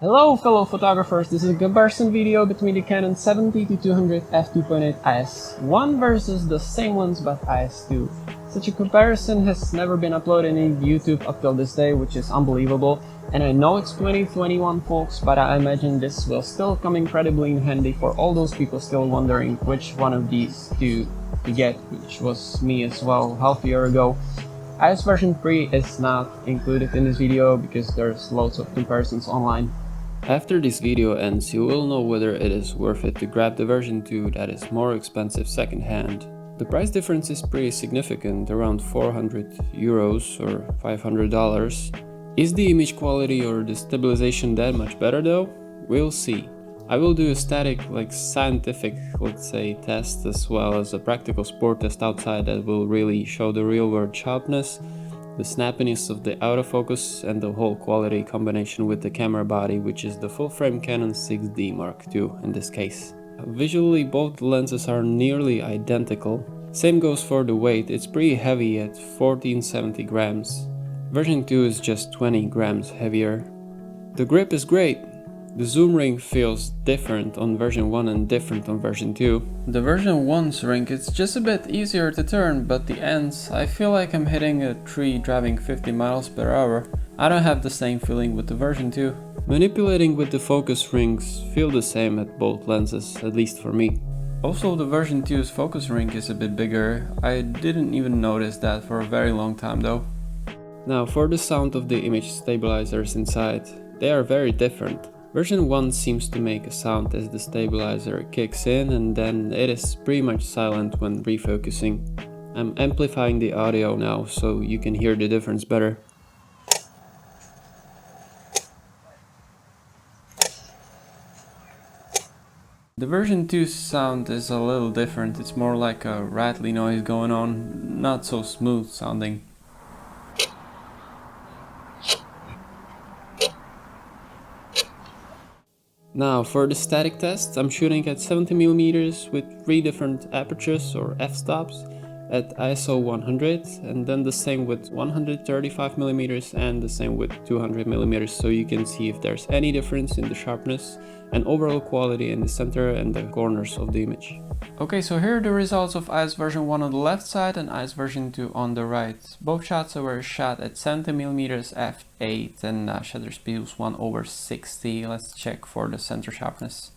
Hello fellow photographers, this is a comparison video between the Canon 70-200 f2.8 IS-1 versus the same lens but IS-2. Such a comparison has never been uploaded in YouTube up till this day, which is unbelievable, and I know it's 2021 folks, but I imagine this will still come incredibly handy for all those people still wondering which one of these to get, which was me as well half a year ago. IS version 3 is not included in this video because there's loads of comparisons online. After this video ends, you will know whether it is worth it to grab the version 2 that is more expensive secondhand. The price difference is pretty significant, around 400 euros or $500. Is the image quality or the stabilization that much better though? We'll see. I will do a static, scientific, let's say, test as well as a practical sport test outside that will really show the real world sharpness, the snappiness of the autofocus, and the whole quality combination with the camera body, which is the full-frame Canon 6D Mark II in this case. Visually, both lenses are nearly identical. Same goes for the weight, it's pretty heavy at 1470 grams. Version 2 is just 20 grams heavier. The grip is great. The zoom ring feels different on version 1 and different on version 2. The version 1's ring is just a bit easier to turn, but the ends, I feel like I'm hitting a tree driving 50 miles per hour. I don't have the same feeling with the version 2. Manipulating with the focus rings feel the same at both lenses, at least for me. Also, the version 2's focus ring is a bit bigger. I didn't even notice that for a very long time though. Now for the sound of the image stabilizers inside, they are very different. Version 1 seems to make a sound as the stabilizer kicks in, and then it is pretty much silent when refocusing. I'm amplifying the audio now so you can hear the difference better. The version 2 sound is a little different, it's more like a rattly noise going on, not so smooth sounding. Now for the static test, I'm shooting at 70mm with 3 different apertures or f-stops at ISO 100, and then the same with 135mm and the same with 200mm, so you can see if there's any difference in the sharpness and overall quality in the center and the corners of the image. Okay, so here are the results of IS version 1 on the left side and IS version 2 on the right. Both shots were shot at 70mm f8 and shutter speed was 1/60. Let's check for the center sharpness.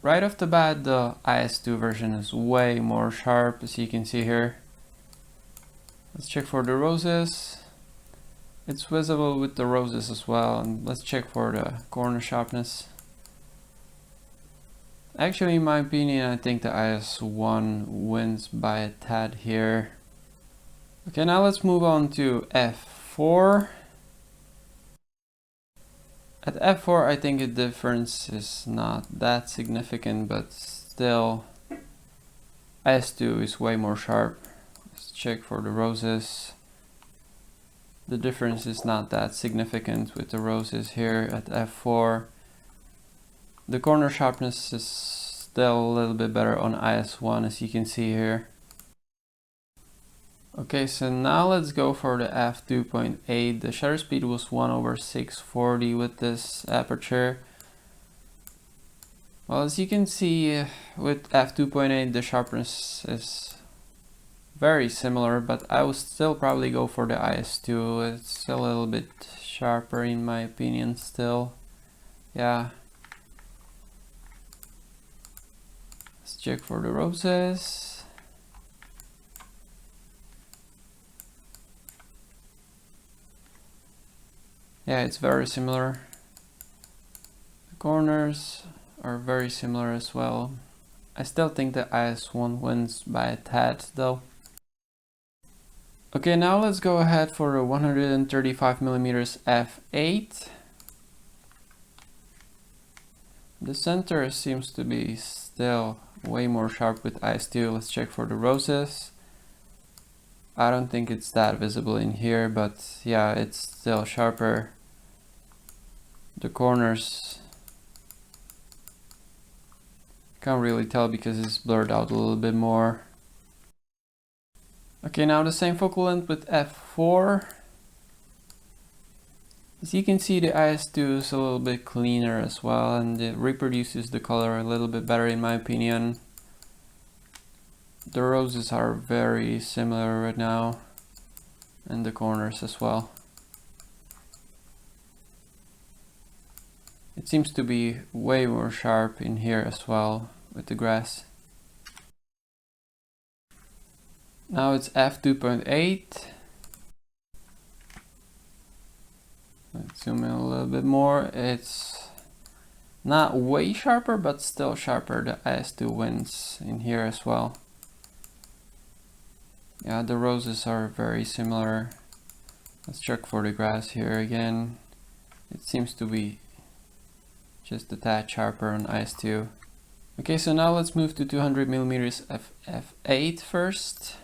Right off the bat, the IS2 version is way more sharp, as you can see here. Let's check for the roses. It's visible with the roses as well, and let's check for the corner sharpness. Actually, in my opinion, I think the IS1 wins by a tad here. Okay, now let's move on to f4. At f4, I think the difference is not that significant, but still, IS2 is way more sharp. Let's check for the roses. The difference is not that significant with the roses here at f4. The corner sharpness is still a little bit better on IS1, as you can see here. Okay, so now let's go for the f2.8. The shutter speed was 1/640 with this aperture. Well, as you can see, with f2.8 the sharpness is very similar, but I would still probably go for the IS2. It's a little bit sharper in my opinion still. Yeah. Let's check for the roses. Yeah, it's very similar. The corners are very similar as well. I still think the IS1 wins by a tad though. Okay, now let's go ahead for a 135mm f8. The center seems to be still way more sharp with IS2. Let's check for the roses. I don't think it's that visible in here, but yeah, it's still sharper. The corners, can't really tell because it's blurred out a little bit more. Okay, now the same focal length with f4. As you can see, the IS2 is a little bit cleaner as well, and it reproduces the color a little bit better in my opinion. The roses are very similar right now, and the corners as well. It seems to be way more sharp in here as well with the grass. Now it's f2.8. Let's zoom in a little bit more. It's not way sharper, but still sharper. The IS2 wins in here as well. Yeah, the roses are very similar. Let's check for the grass here again. It seems to be just a tad sharper on IS2. Okay, so now let's move to 200mm f8 first.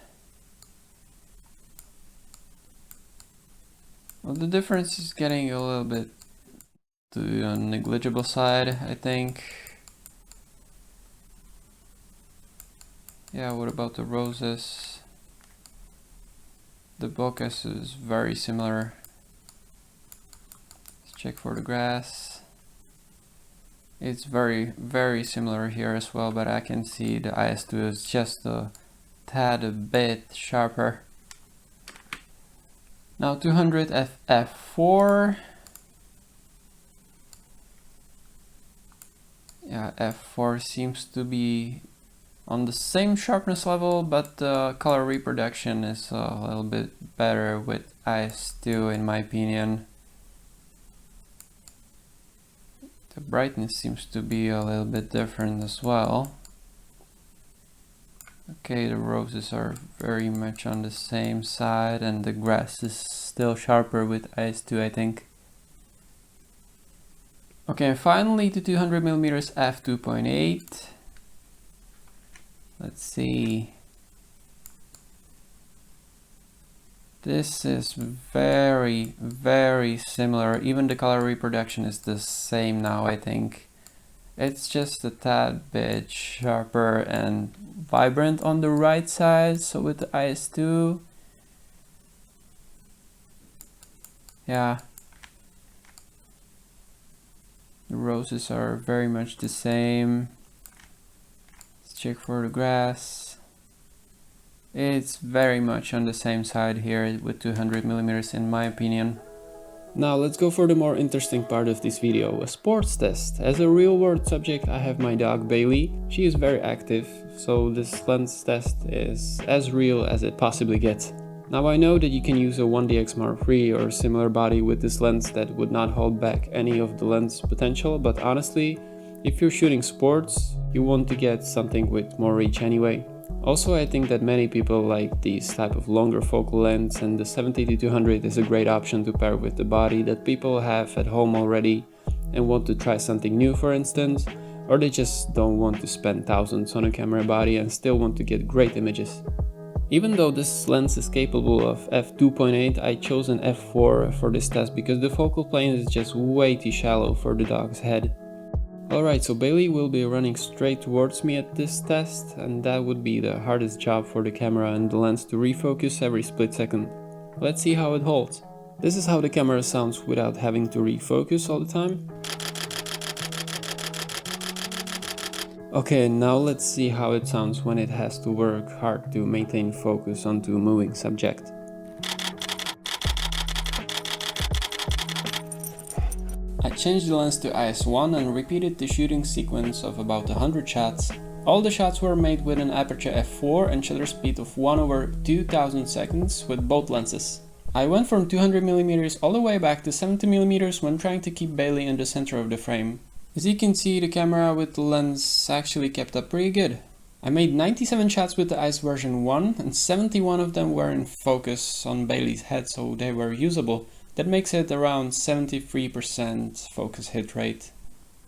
Well, the difference is getting a little bit to the negligible side, I think. Yeah, what about the roses? The bokeh is very similar. Let's check for the grass. It's very similar here as well, but I can see the IS2 is just a tad a bit sharper. Now 200 f4. Yeah, f4 seems to be on the same sharpness level, but the color reproduction is a little bit better with IS2 in my opinion. The brightness seems to be a little bit different as well. Okay, the roses are very much on the same side, and the grass is still sharper with IS2, I think. Okay, and finally to 200mm f2.8. Let's see. This is very similar. Even the color reproduction is the same now, I think. It's just a tad bit sharper and vibrant on the right side. So with the IS2, yeah, the roses are very much the same. Let's check for the grass. It's very much on the same side here with 200mm in my opinion. Now let's go for the more interesting part of this video, a sports test. As a real world subject, I have my dog Bailey. She is very active, so this lens test is as real as it possibly gets. Now I know that you can use a 1DX Mark III or similar body with this lens that would not hold back any of the lens potential, but honestly, if you're shooting sports, you want to get something with more reach anyway. Also, I think that many people like these type of longer focal lengths, and the 70-200 is a great option to pair with the body that people have at home already and want to try something new, for instance, or they just don't want to spend thousands on a camera body and still want to get great images. Even though this lens is capable of f2.8, I chose an f4 for this test because the focal plane is just way too shallow for the dog's head. Alright, so Bailey will be running straight towards me at this test, and that would be the hardest job for the camera and the lens to refocus every split second. Let's see how it holds. This is how the camera sounds without having to refocus all the time. Okay, now let's see how it sounds when it has to work hard to maintain focus onto a moving subject. I changed the lens to IS1 and repeated the shooting sequence of about 100 shots. All the shots were made with an aperture f4 and shutter speed of 1/2000 seconds with both lenses. I went from 200mm all the way back to 70mm when trying to keep Bailey in the center of the frame. As you can see, the camera with the lens actually kept up pretty good. I made 97 shots with the IS version 1 and 71 of them were in focus on Bailey's head, so they were usable. That makes it around 73% focus hit rate.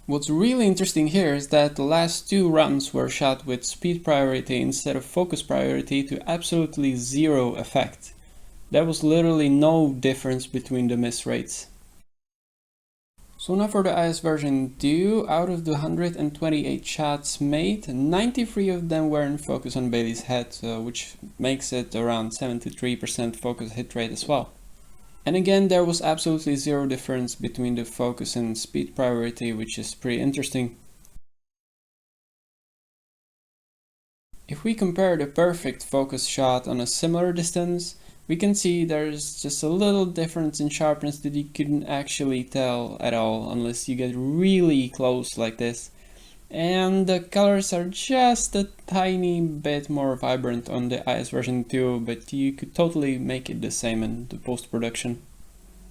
What's really interesting here is that the last two runs were shot with speed priority instead of focus priority to absolutely zero effect. There was literally no difference between the miss rates. So now for the IS version 2, out of the 128 shots made, 93 of them were in focus on Bailey's head, which makes it around 73% focus hit rate as well. And again, there was absolutely zero difference between the focus and speed priority, which is pretty interesting. If we compare the perfect focus shot on a similar distance, we can see there's just a little difference in sharpness that you couldn't actually tell at all unless you get really close like this. And the colors are just a tiny bit more vibrant on the IS version 2, but you could totally make it the same in the post-production.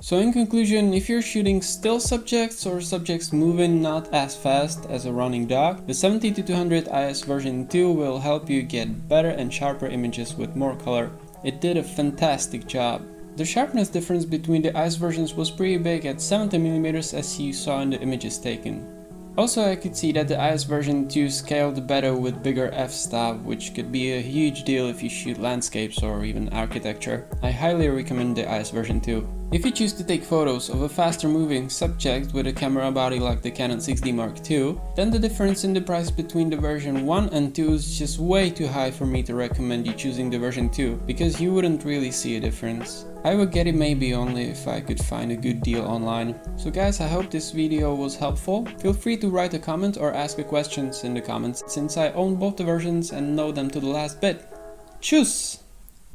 So in conclusion, if you're shooting still subjects or subjects moving not as fast as a running dog, the 70-200 IS version 2 will help you get better and sharper images with more color. It did a fantastic job. The sharpness difference between the IS versions was pretty big at 70mm as you saw in the images taken. Also, I could see that the IS version 2 scaled better with bigger f-stop, which could be a huge deal if you shoot landscapes or even architecture. I highly recommend the IS version 2. If you choose to take photos of a faster moving subject with a camera body like the Canon 6D Mark II, then the difference in the price between the version 1 and 2 is just way too high for me to recommend you choosing the version 2, because you wouldn't really see a difference. I would get it maybe only if I could find a good deal online. So guys, I hope this video was helpful. Feel free to write a comment or ask a questions in the comments, since I own both the versions and know them to the last bit. Tschüss!